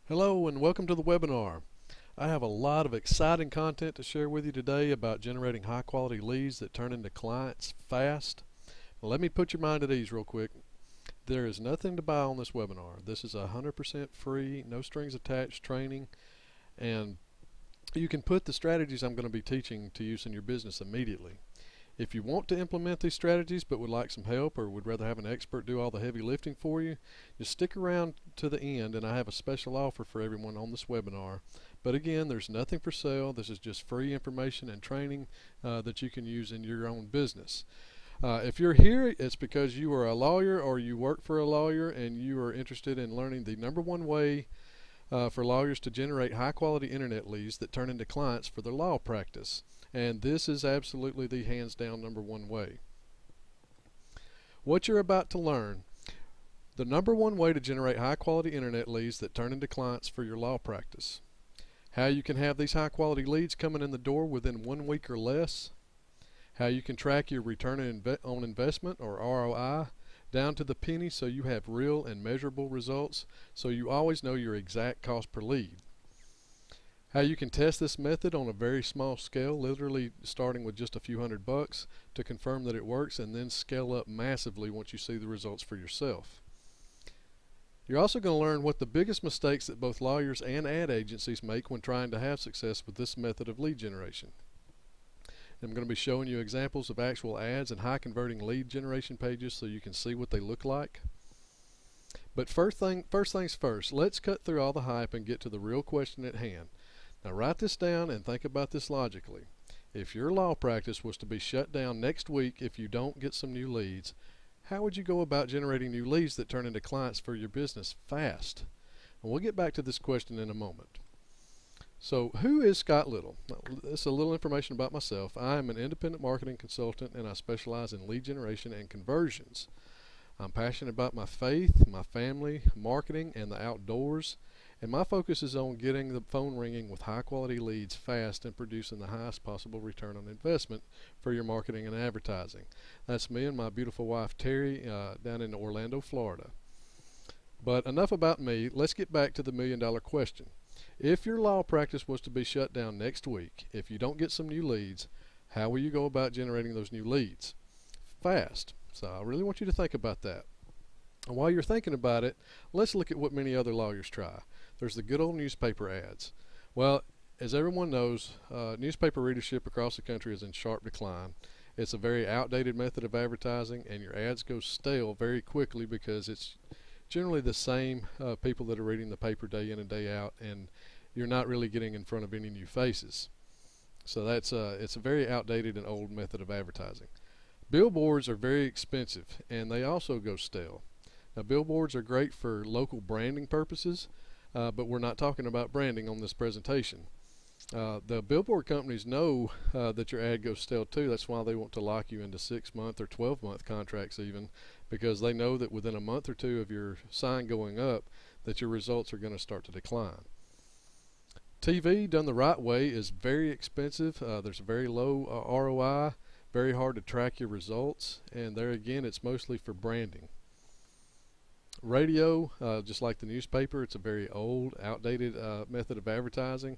Hello and welcome to the webinar. I have a lot of exciting content to share with you today about generating high quality leads that turn into clients fast. Let me put your mind at ease real quick. There is nothing to buy on this webinar. This is 100% free, no strings attached training, and you can put the strategies I'm going to be teaching to use in your business immediately. If you want to implement these strategies but would like some help or would rather have an expert do all the heavy lifting for you, just stick around to the end and I have a special offer for everyone on this webinar. But again, there's nothing for sale. This is just free information and training that you can use in your own business. If you're here, it's because you are a lawyer or you work for a lawyer and you are interested in learning the #1 way for lawyers to generate high quality internet leads that turn into clients for their law practice. And this is absolutely the hands down #1 way. What you're about to learn, the #1 way to generate high quality internet leads that turn into clients for your law practice. How you can have these high quality leads coming in the door within 1 week or less. How you can track your return on investment or ROI down to the penny so you have real and measurable results so you always know your exact cost per lead. How you can test this method on a very small scale, literally starting with just a few $100 to confirm that it works and then scale up massively once you see the results for yourself. You're also going to learn what the biggest mistakes that both lawyers and ad agencies make when trying to have success with this method of lead generation. I'm going to be showing you examples of actual ads and high converting lead generation pages so you can see what they look like. But first things first, let's cut through all the hype and get to the real question at hand. Now write this down and think about this logically. If your law practice was to be shut down next week if you don't get some new leads, how would you go about generating new leads that turn into clients for your business fast? And we'll get back to this question in a moment. So who is Scott Little? This is a little information about myself. I am an independent marketing consultant and I specialize in lead generation and conversions. I'm passionate about my faith, my family, marketing, and the outdoors. And my focus is on getting the phone ringing with high quality leads fast and producing the highest possible return on investment for your marketing and advertising. That's me and my beautiful wife Terry down in Orlando, Florida. But enough about me. Let's get back to the $1,000,000 question. If your law practice was to be shut down next week, if you don't get some new leads, how will you go about generating those new leads? Fast. So I really want you to think about that. And while you're thinking about it, let's look at what many other lawyers try. There's the good old newspaper ads. Well, as everyone knows, newspaper readership across the country is in sharp decline. It's a very outdated method of advertising and your ads go stale very quickly because it's generally the same people that are reading the paper day in and day out, and you're not really getting in front of any new faces. So it's a very outdated and old method of advertising. Billboards are very expensive and they also go stale. Now billboards are great for local branding purposes, but we're not talking about branding on this presentation. The billboard companies know that your ad goes stale too. That's why they want to lock you into 6-month or 12-month contracts even, because they know that within a month or two of your sign going up that your results are going to start to decline. TV done the right way is very expensive. There's a very low ROI, very hard to track your results, and there again it's mostly for branding. Radio, just like the newspaper, it's a very old, outdated method of advertising,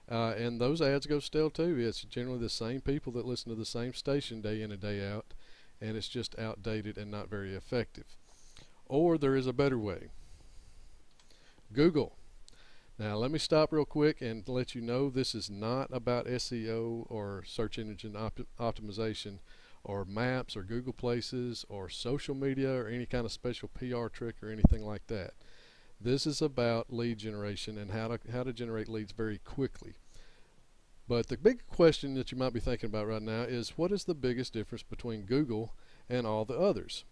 and those ads go stale too. It's generally the same people that listen to the same station day in and day out, and it's just outdated and not very effective. Or there is a better way. Google. Now let me stop real quick and let you know this is not about SEO or search engine optimization or maps or Google Places or social media or any kind of special PR trick or anything like that. This is about lead generation and how to generate leads very quickly. But the big question that you might be thinking about right now is, what is the biggest difference between Google and all the others?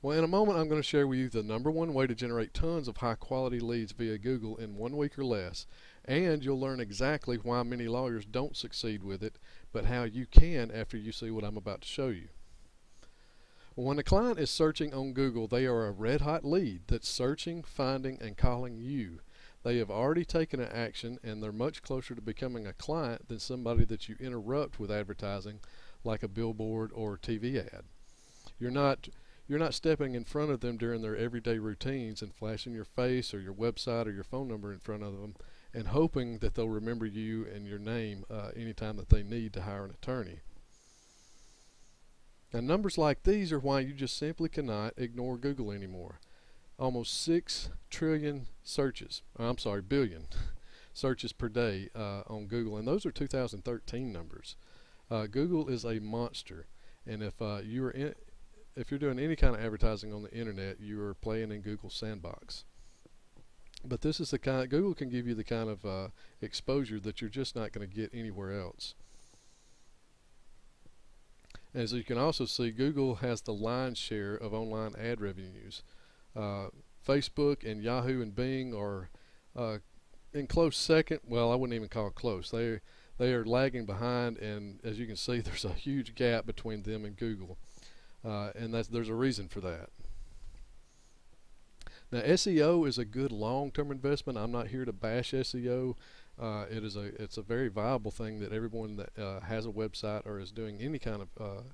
Well, in a moment I'm going to share with you the #1 way to generate tons of high quality leads via Google in 1 week or less, and you'll learn exactly why many lawyers don't succeed with it, but how you can after you see what I'm about to show you. When a client is searching on Google, they are a red hot lead that's searching, finding, and calling you. They have already taken an action and they're much closer to becoming a client than somebody that you interrupt with advertising like a billboard or TV ad. You're not you're not stepping in front of them during their everyday routines and flashing your face or your website or your phone number in front of them and hoping that they'll remember you and your name anytime that they need to hire an attorney. Now, numbers like these are why you just simply cannot ignore Google anymore. Almost 6 trillion searches, billion searches per day on Google, and those are 2013 numbers. Google is a monster, and if you're doing any kind of advertising on the internet, you are playing in Google's sandbox. But this is the kind Google can give you the kind of exposure that you're just not going to get anywhere else. As you can also see, Google has the lion's share of online ad revenues. Facebook and Yahoo and Bing are in close second. Well, I wouldn't even call it close. They are lagging behind, and as you can see, there's a huge gap between them and Google, and there's a reason for that. Now, SEO is a good long-term investment. I'm not here to bash SEO. It's a very viable thing that everyone that has a website or is doing any kind of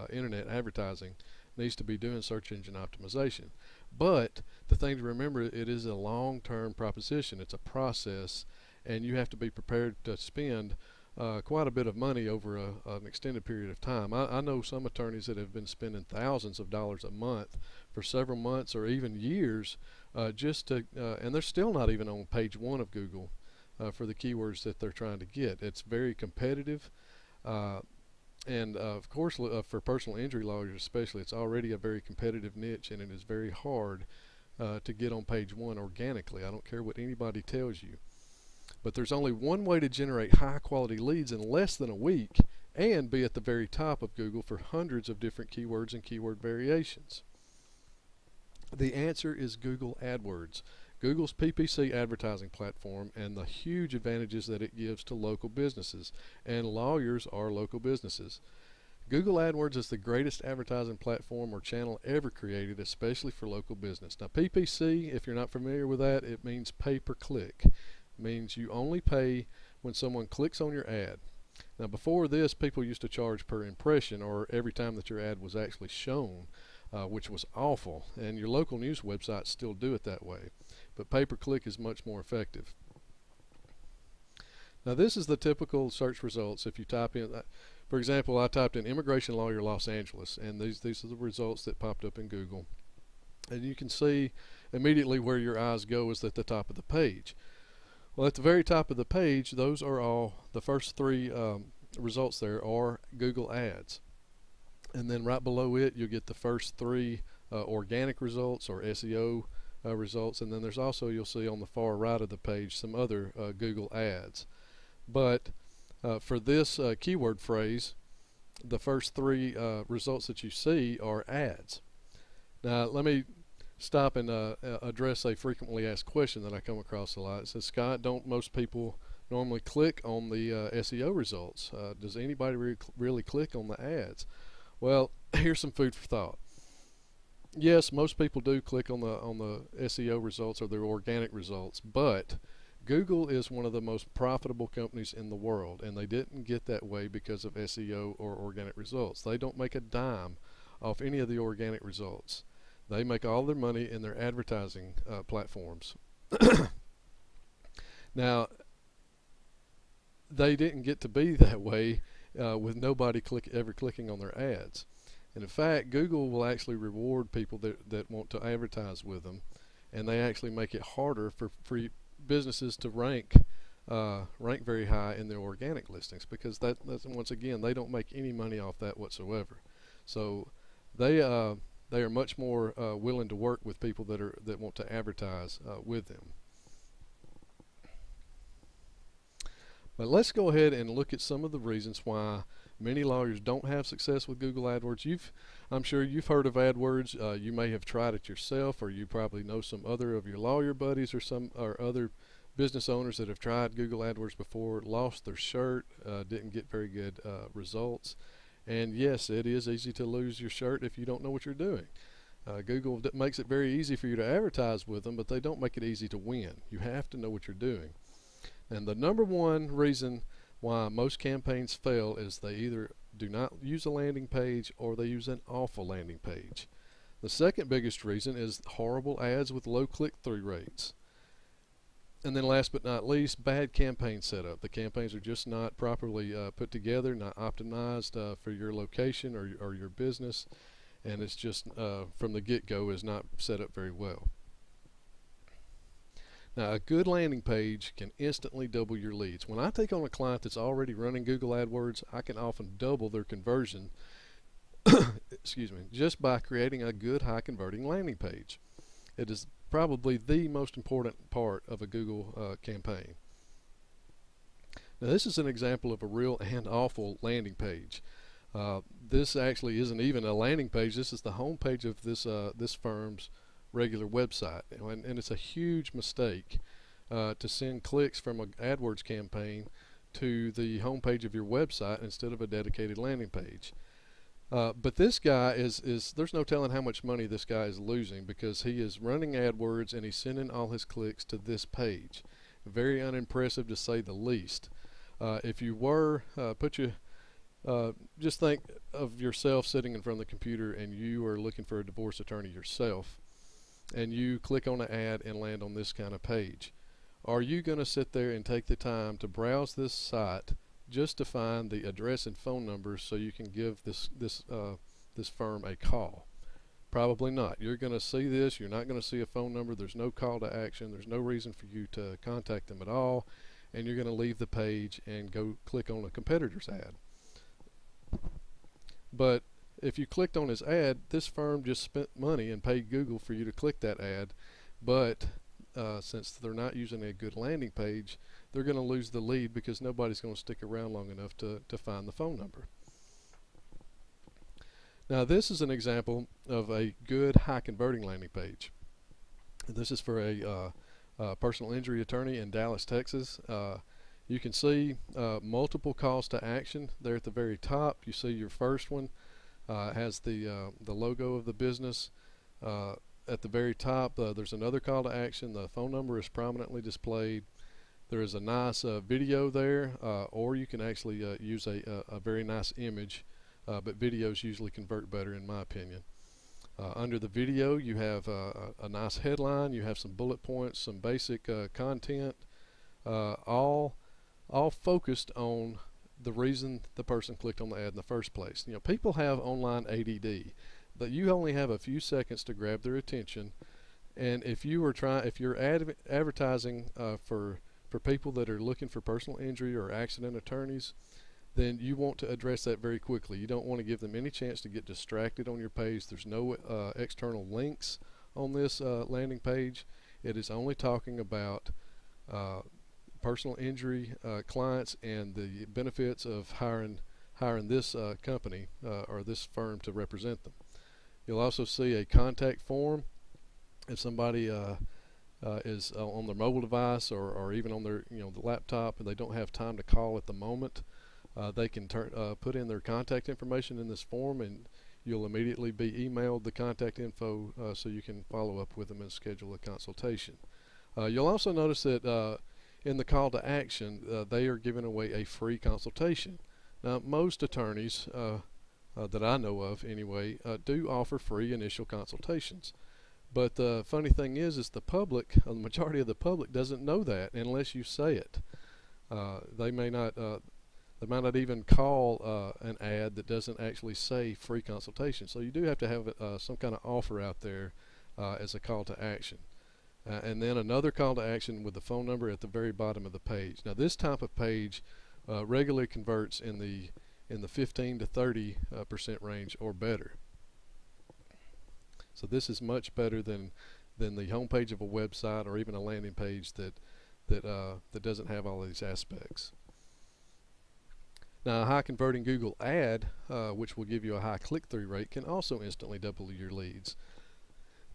internet advertising needs to be doing search engine optimization. But the thing to remember, it is a long-term proposition. It's a process, and you have to be prepared to spend quite a bit of money over an extended period of time. I know some attorneys that have been spending thousands of dollars a month for several months or even years just to, and they're still not even on page 1 of Google for the keywords that they're trying to get. It's very competitive, and of course for personal injury lawyers especially, it's already a very competitive niche, and it is very hard to get on page 1 organically. I don't care what anybody tells you. But there's only one way to generate high quality leads in less than a week and be at the very top of Google for hundreds of different keywords and keyword variations. The answer is Google AdWords, Google's PPC advertising platform, and the huge advantages that it gives to local businesses, and lawyers are local businesses. Google AdWords is the greatest advertising platform or channel ever created, especially for local business. Now, PPC, if you're not familiar with that, it means pay per click. Means you only pay when someone clicks on your ad. Now, before this, people used to charge per impression or every time that your ad was actually shown, which was awful, and your local news websites still do it that way, but pay-per-click is much more effective. Now, this is the typical search results. If you type in, for example, I typed in immigration lawyer Los Angeles, and these are the results that popped up in Google, and you can see immediately where your eyes go is at the top of the page. Well, at the very top of the page, those are all, the first 3 results there are Google Ads. And then right below it, you'll get the first 3 organic results or SEO results. And then there's also, you'll see on the far right of the page, some other Google Ads. But for this keyword phrase, the first 3 results that you see are ads. Now, let me stop and address a frequently asked question that I come across a lot. It says, Scott, don't most people normally click on the SEO results? Does anybody really click on the ads? Well, here's some food for thought. Yes, most people do click on the SEO results or their organic results, but Google is one of the most profitable companies in the world, and they didn't get that way because of SEO or organic results. They don't make a dime off any of the organic results. They make all their money in their advertising platforms. Now, they didn't get to be that way with nobody ever clicking on their ads. And in fact, Google will actually reward people that want to advertise with them, and they actually make it harder for businesses to rank very high in their organic listings, because that's once again, they don't make any money off that whatsoever. So they are much more willing to work with people that want to advertise with them. But let's go ahead and look at some of the reasons why many lawyers don't have success with Google AdWords. I'm sure you've heard of AdWords. You may have tried it yourself, or you probably know some other of your lawyer buddies or other business owners that have tried Google AdWords before, lost their shirt, didn't get very good results. And yes, it is easy to lose your shirt if you don't know what you're doing. Google makes it very easy for you to advertise with them, but they don't make it easy to win. You have to know what you're doing. And the number one reason why most campaigns fail is they either do not use a landing page or they use an awful landing page. The second biggest reason is horrible ads with low click-through rates. And then last but not least, bad campaign setup. The campaigns are just not properly put together, not optimized for your location or your business, and it's just from the get-go is not set up very well. Now, a good landing page can instantly double your leads. When I take on a client that's already running Google AdWords, I can often double their conversion excuse me, just by creating a good high converting landing page. It is probably the most important part of a Google campaign. Now, this is an example of a real and awful landing page. This actually isn't even a landing page. This is the home page of this firm's regular website, and it's a huge mistake to send clicks from an AdWords campaign to the home page of your website instead of a dedicated landing page. But this guy there's no telling how much money this guy is losing, because he is running AdWords and he's sending all his clicks to this page. Very unimpressive, to say the least. If you were just think of yourself sitting in front of the computer and you are looking for a divorce attorney yourself, and you click on an ad and land on this kind of page. Are you going to sit there and take the time to browse this site just to find the address and phone numbers so you can give this firm a call? Probably not. You're going to see this. You're not going to see a phone number. There's no call to action. There's no reason for you to contact them at all, and you're going to leave the page and go click on a competitor's ad. But if you clicked on his ad, this firm just spent money and paid Google for you to click that ad, but since they're not using a good landing page, they're going to lose the lead because nobody's going to stick around long enough to find the phone number. Now, this is an example of a good high converting landing page. This is for a personal injury attorney in Dallas, Texas. You can see multiple calls to action there at the very top. You see your first one has the logo of the business. At the very top, there's another call to action. The phone number is prominently displayed. There is a nice video there, or you can actually use a very nice image, but videos usually convert better, in my opinion. Under the video, you have a nice headline. You have some bullet points, some basic content, all focused on the reason the person clicked on the ad in the first place. You know, people have online ADD, but you only have a few seconds to grab their attention. And if you're advertising for people that are looking for personal injury or accident attorneys, then you want to address that very quickly. You don't want to give them any chance to get distracted on your page. There's no external links on this landing page. It is only talking about personal injury clients and the benefits of hiring this company or this firm to represent them. You'll also see a contact form. If somebody is on their mobile device or even on their the laptop and they don't have time to call at the moment, they can put in their contact information in this form, and you'll immediately be emailed the contact info so you can follow up with them and schedule a consultation. You'll also notice that in the call to action, they are giving away a free consultation. Now, most attorneys that I know of anyway do offer free initial consultations. But the funny thing is the public, the majority of the public doesn't know that unless you say it. They may not even call an ad that doesn't actually say free consultation. So you do have to have some kind of offer out there as a call to action. And then another call to action with the phone number at the very bottom of the page. Now, this type of page regularly converts in the 15 to 30% range or better. So this is much better than the home page of a website or even a landing page that doesn't have all of these aspects. Now, a high converting Google ad, which will give you a high click-through rate, can also instantly double your leads.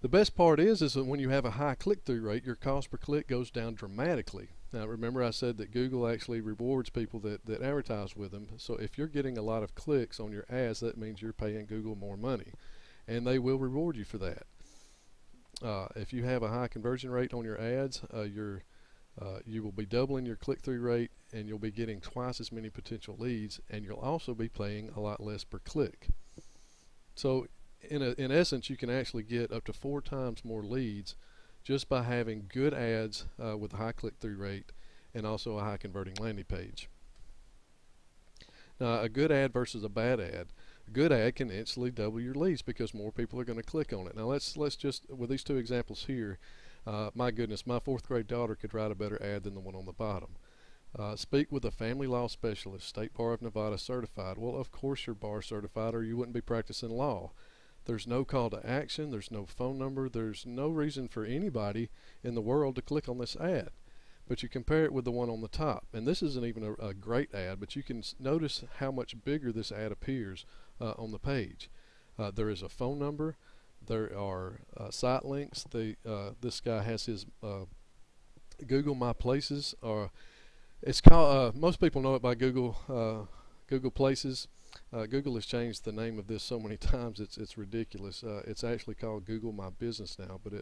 The best part is that when you have a high click-through rate, your cost per click goes down dramatically. Now, remember I said that Google actually rewards people that advertise with them. So if you're getting a lot of clicks on your ads, that means you're paying Google more money, and they will reward you for that. If you have a high conversion rate on your ads, you will be doubling your click-through rate, and you'll be getting twice as many potential leads, and you'll also be paying a lot less per click. So in essence, you can actually get up to 4 times more leads just by having good ads with a high click-through rate and also a high converting landing page. Now, a good ad versus a bad ad. A good ad can instantly double your leads because more people are going to click on it. Now, let's just, with these 2 examples here, my goodness, my 4th grade daughter could write a better ad than the one on the bottom. Speak with a family law specialist, State Bar of Nevada certified. Well, of course you're bar certified or you wouldn't be practicing law. There's no call to action, there's no phone number, there's no reason for anybody in the world to click on this ad. But you compare it with the one on the top, and this isn't even a great ad, but you can notice how much bigger this ad appears on the page. There is a phone number, there are site links. This guy has his Google My Places, or it's called, most people know it by Google Places. Google has changed the name of this so many times it's ridiculous. It's actually called Google My Business now, but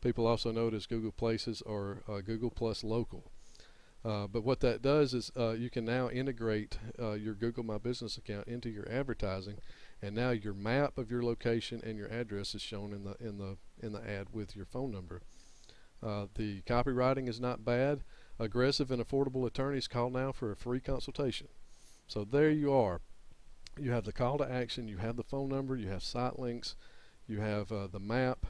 people also know it as Google Places or Google Plus Local. But what that does is you can now integrate your Google My Business account into your advertising, and now your map of your location and your address is shown in the ad with your phone number. The copywriting is not bad. Aggressive and affordable attorneys, call now for a free consultation. So there you are. You have the call to action, you have the phone number, you have site links, you have the map,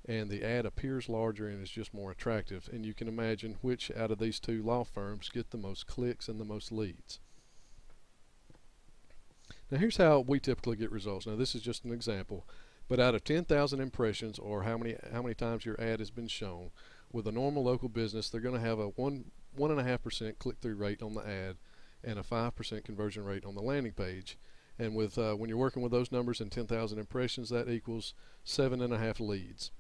and the ad appears larger and is just more attractive. And you can imagine which out of these 2 law firms get the most clicks and the most leads. Now here's how we typically get results. Now this is just an example, but out of 10,000 impressions, or how many times your ad has been shown, with a normal local business, they're going to have a 1.5% click-through rate on the ad and a 5% conversion rate on the landing page. And with when you're working with those numbers and 10,000 impressions, that equals 7.5 leads.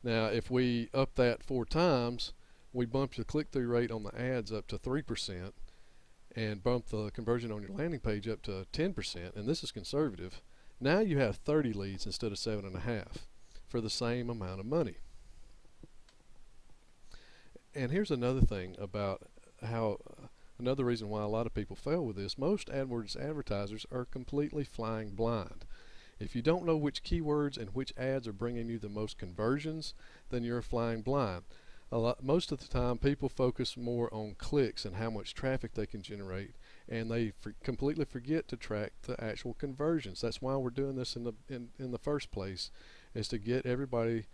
Now, if we up that 4 times, we bump the click-through rate on the ads up to 3% and bump the conversion on your landing page up to 10%, and this is conservative. Now you have 30 leads instead of 7.5 for the same amount of money. And here's another thing about how another reason why a lot of people fail with this. Most AdWords advertisers are completely flying blind. If you don't know which keywords and which ads are bringing you the most conversions, then you're flying blind. Most of the time people focus more on clicks and how much traffic they can generate, and they completely forget to track the actual conversions. That's why we're doing this in the first place, is to get everybody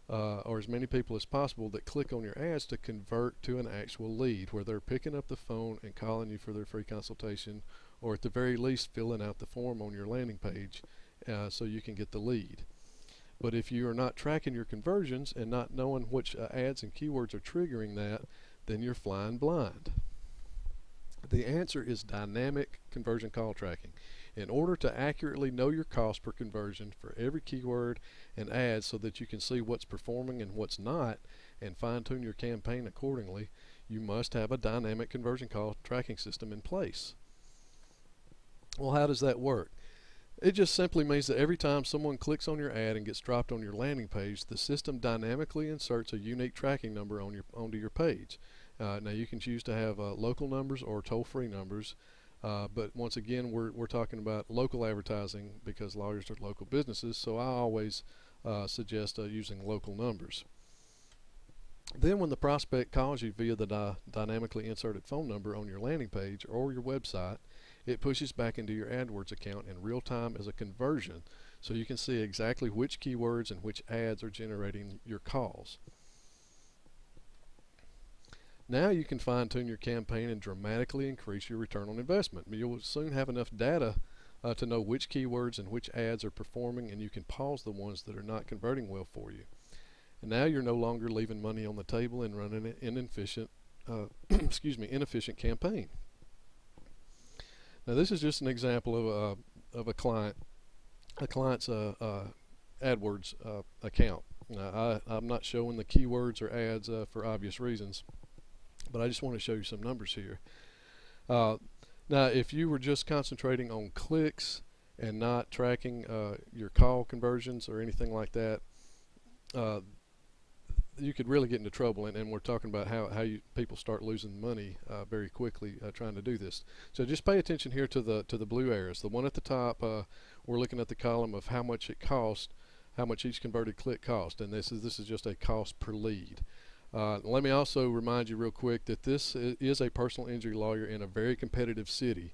or as many people as possible that click on your ads to convert to an actual lead, where they're picking up the phone and calling you for their free consultation, or at the very least filling out the form on your landing page so you can get the lead. But if you are not tracking your conversions and not knowing which ads and keywords are triggering that, then you're flying blind. The answer is dynamic conversion call tracking. In order to accurately know your cost per conversion for every keyword and ad so that you can see what's performing and what's not and fine-tune your campaign accordingly, you must have a dynamic conversion call tracking system in place. Well, how does that work? It just simply means that every time someone clicks on your ad and gets dropped on your landing page, the system dynamically inserts a unique tracking number onto your page. Now you can choose to have local numbers or toll-free numbers, but once again we're talking about local advertising because lawyers are local businesses, so I always suggest using local numbers. Then when the prospect calls you via the dynamically inserted phone number on your landing page or your website, it pushes back into your AdWords account in real time as a conversion, so you can see exactly which keywords and which ads are generating your calls. Now you can fine-tune your campaign and dramatically increase your return on investment. You'll soon have enough data to know which keywords and which ads are performing, and you can pause the ones that are not converting well for you. And now you're no longer leaving money on the table and running an inefficient campaign. Now this is just an example of a client's AdWords account. Now I'm not showing the keywords or ads for obvious reasons, but I just want to show you some numbers here. Now if you were just concentrating on clicks and not tracking your call conversions or anything like that, you could really get into trouble, and we're talking about how people start losing money very quickly trying to do this. So just pay attention here to the blue arrows. The one at the top we're looking at the column of how much it costs, how much each converted click cost, and this is just a cost per lead. Let me also remind you real quick that this is a personal injury lawyer in a very competitive city,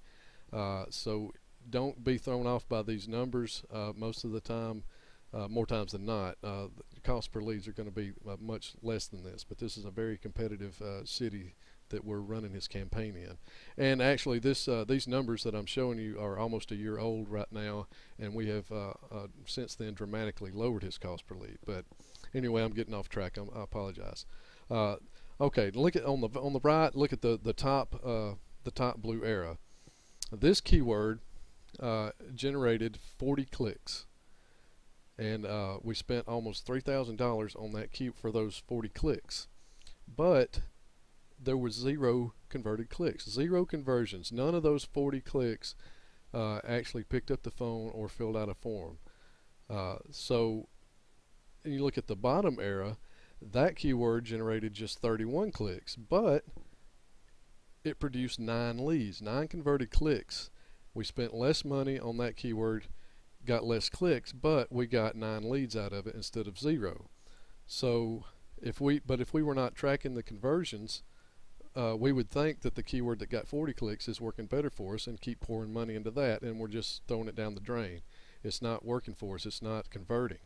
so don't be thrown off by these numbers. Most of the time, more times than not, the cost per leads are going to be much less than this, but this is a very competitive city that we're running his campaign in. And actually these numbers that I'm showing you are almost a year old right now, and we have since then dramatically lowered his cost per lead. But anyway, I'm getting off track. I apologize. Okay, look at on the right, look at the top blue arrow. This keyword generated 40 clicks, and we spent almost $3,000 on that for those 40 clicks, but there was 0 converted clicks, 0 conversions. None of those 40 clicks actually picked up the phone or filled out a form. So you look at the bottom arrow, that keyword generated just 31 clicks, but it produced 9 leads, 9 converted clicks. We spent less money on that keyword, got less clicks, but we got 9 leads out of it instead of 0. So if we were not tracking the conversions, we would think that the keyword that got 40 clicks is working better for us and keep pouring money into that, and we're just throwing it down the drain. It's not working for us. It's not converting.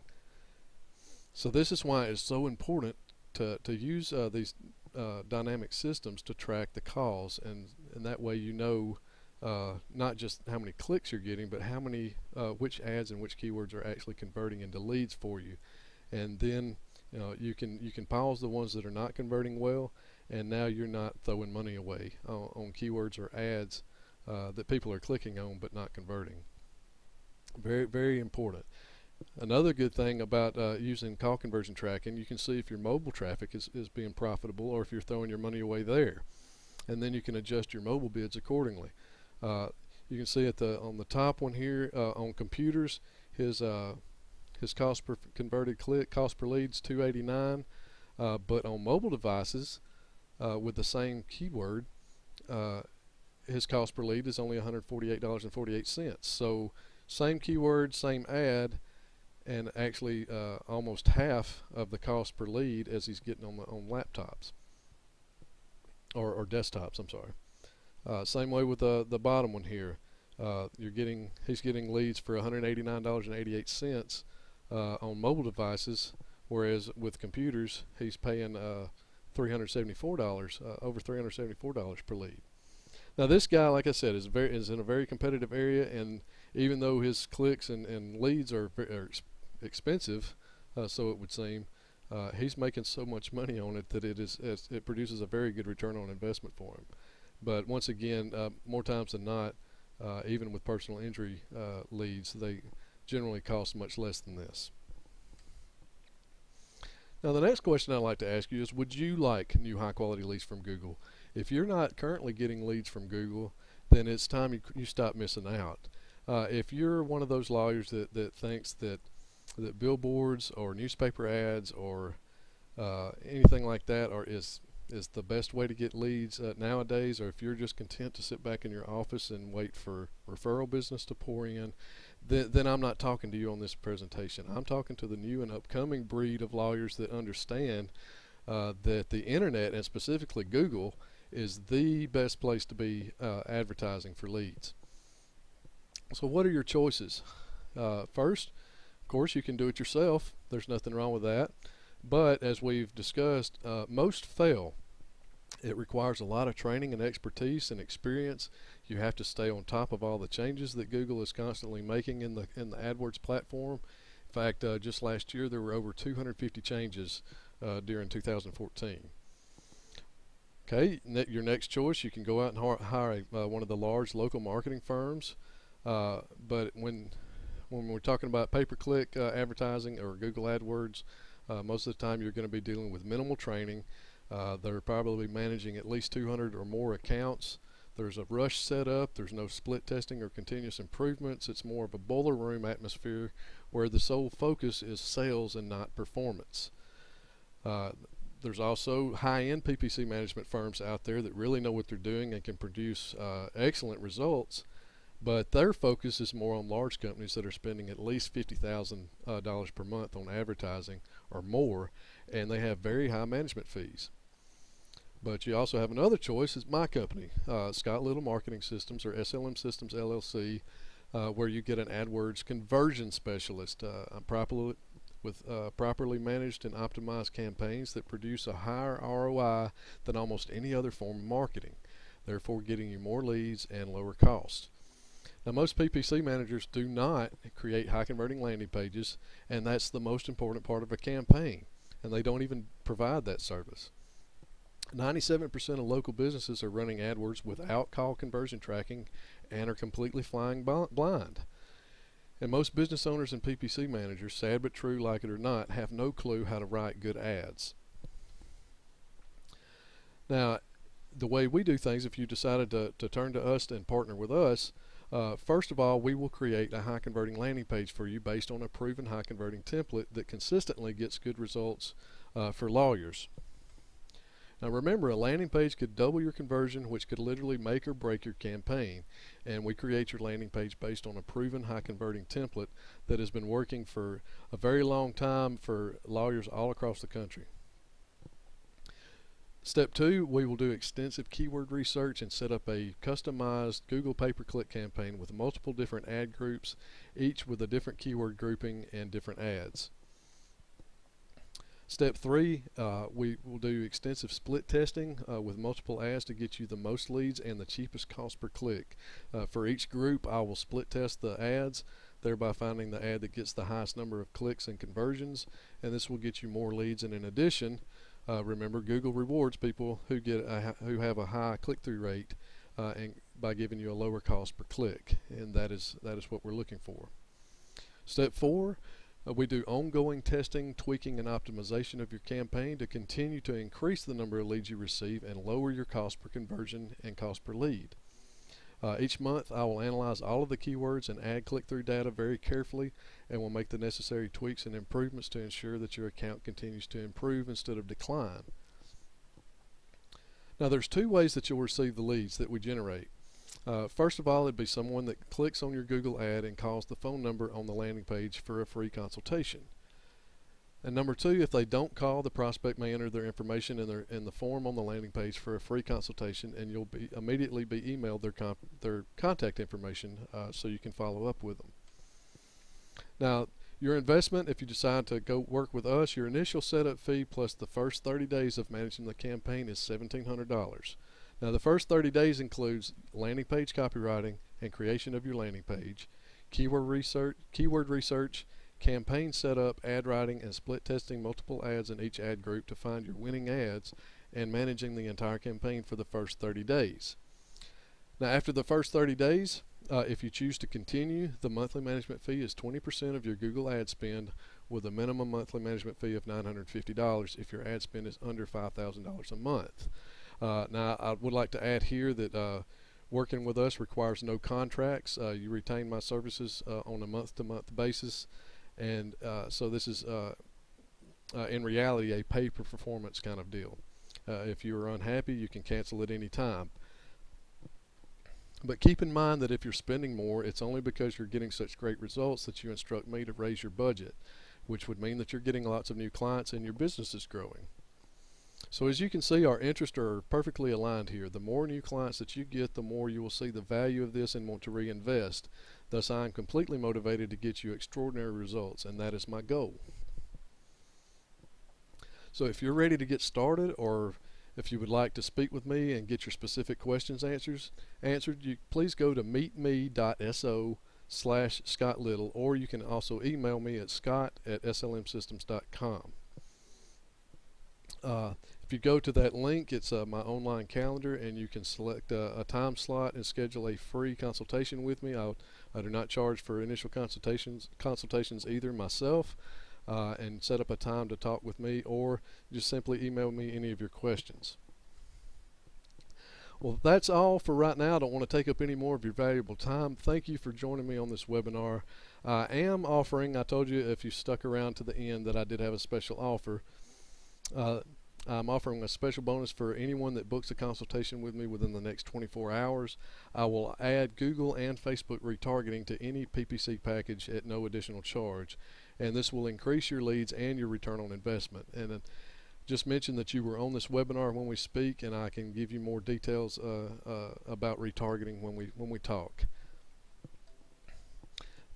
So this is why it's so important to use these dynamic systems to track the calls, and that way you know not just how many clicks you're getting, but how many which ads and which keywords are actually converting into leads for you. And then you can pause the ones that are not converting well, and now you're not throwing money away on keywords or ads that people are clicking on but not converting. Very, very important. Another good thing about using call conversion tracking, you can see if your mobile traffic is being profitable or if you're throwing your money away there, and then you can adjust your mobile bids accordingly. You can see on the top one here on computers, his cost per converted click, cost per lead is $2.89, but on mobile devices with the same keyword, his cost per lead is only $148.48. So same keyword, same ad, and actually almost half of the cost per lead as he's getting on laptops or desktops. I'm sorry. Same way with the bottom one here. He's getting leads for $189.88 on mobile devices, whereas with computers he's paying $374, over $374 per lead. Now this guy, like I said, is in a very competitive area, and even though his clicks and leads are expensive, so it would seem, he's making so much money on it that it produces a very good return on investment for him. But once again, more times than not, even with personal injury leads, they generally cost much less than this. Now the next question I'd like to ask you is, would you like new high quality leads from Google? If you're not currently getting leads from Google, then it's time you stop missing out. If you're one of those lawyers that thinks that billboards or newspaper ads or anything like that is the best way to get leads nowadays, or if you're just content to sit back in your office and wait for referral business to pour in, then I'm not talking to you on this presentation. I'm talking to the new and upcoming breed of lawyers that understand that the internet, and specifically Google, is the best place to be advertising for leads. So what are your choices? First, of course, you can do it yourself. There's nothing wrong with that. But as we've discussed, most fail. It requires a lot of training and expertise and experience. You have to stay on top of all the changes that Google is constantly making in the AdWords platform. In fact, just last year there were over 250 changes during 2014. Okay, your next choice, you can go out and hire one of the large local marketing firms. But when we're talking about pay-per-click advertising or Google AdWords, most of the time you're going to be dealing with minimal training. They're probably managing at least 200 or more accounts. There's a rush setup. There's no split testing or continuous improvements. It's more of a boiler room atmosphere where the sole focus is sales and not performance. There's also high-end PPC management firms out there that really know what they're doing and can produce excellent results, but their focus is more on large companies that are spending at least $50,000 per month on advertising or more, and they have very high management fees. But you also have another choice, is my company, Scott Little Marketing Systems, or SLM Systems LLC, where you get an AdWords conversion specialist. With properly managed and optimized campaigns that produce a higher ROI than almost any other form of marketing, therefore getting you more leads and lower costs. Now, most PPC managers do not create high converting landing pages, and that's the most important part of a campaign, and they don't even provide that service. 97% of local businesses are running AdWords without call conversion tracking and are completely flying blind. And most business owners and PPC managers, sad but true, like it or not, have no clue how to write good ads. Now, the way we do things, if you decided to turn to us and partner with us, first of all, we will create a high converting landing page for you based on a proven high converting template that consistently gets good results for lawyers. Now remember, a landing page could double your conversion, which could literally make or break your campaign. And we create your landing page based on a proven high converting template that has been working for a very long time for lawyers all across the country. Step 2, we will do extensive keyword research and set up a customized Google pay-per-click campaign with multiple different ad groups, each with a different keyword grouping and different ads. Step 3, we will do extensive split testing with multiple ads to get you the most leads and the cheapest cost per click. For each group, I will split test the ads, thereby finding the ad that gets the highest number of clicks and conversions, and this will get you more leads. And in addition, remember, Google rewards people who have a high click-through rate and by giving you a lower cost per click, and that is what we're looking for. Step 4. We do ongoing testing, tweaking, and optimization of your campaign to continue to increase the number of leads you receive and lower your cost per conversion and cost per lead. Each month, I will analyze all of the keywords and ad click-through data very carefully, and will make the necessary tweaks and improvements to ensure that your account continues to improve instead of decline. Now, there's 2 ways that you'll receive the leads that we generate. First of all, it'd be someone that clicks on your Google ad and calls the phone number on the landing page for a free consultation. And number 2, if they don't call, the prospect may enter their information in the form on the landing page for a free consultation, and you'll immediately be emailed their contact information so you can follow up with them. Now, your investment, if you decide to go work with us, your initial setup fee plus the first 30 days of managing the campaign is $1,700. Now, the first 30 days includes landing page copywriting and creation of your landing page, keyword research, campaign setup, ad writing, and split testing multiple ads in each ad group to find your winning ads, and managing the entire campaign for the first 30 days. Now, after the first 30 days, if you choose to continue, the monthly management fee is 20% of your Google ad spend, with a minimum monthly management fee of $950 if your ad spend is under $5,000 a month. Now, I would like to add here that working with us requires no contracts. You retain my services on a month-to-month basis, and so this is in reality a pay-per-performance kind of deal. If you are unhappy, you can cancel at any time. But keep in mind that if you're spending more, it's only because you're getting such great results that you instruct me to raise your budget, which would mean that you're getting lots of new clients and your business is growing. So as you can see, our interests are perfectly aligned here. The more new clients that you get, the more you will see the value of this and want to reinvest. Thus, I am completely motivated to get you extraordinary results, and that is my goal. So if you're ready to get started, or if you would like to speak with me and get your specific questions answered, please go to meetme.so/Scott Little, or you can also email me at scott@slmsystems.com. If you go to that link, it's my online calendar, and you can select a time slot and schedule a free consultation with me. I do not charge for initial consultations either myself, and set up a time to talk with me, or just simply email me any of your questions. Well, that's all for right now. I don't want to take up any more of your valuable time. Thank you for joining me on this webinar. I am offering, I told you if you stuck around to the end that I did have a special offer. I'm offering a special bonus for anyone that books a consultation with me within the next 24 hours. I will add Google and Facebook retargeting to any PPC package at no additional charge, and this will increase your leads and your return on investment. And just mention that you were on this webinar when we speak, and I can give you more details about retargeting when we talk.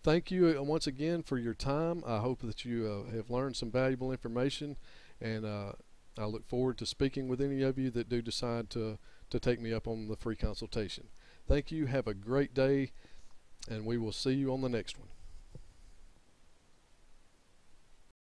Thank you once again for your time. I hope that you have learned some valuable information, and I look forward to speaking with any of you that do decide to take me up on the free consultation. Thank you. Have a great day, and we will see you on the next one.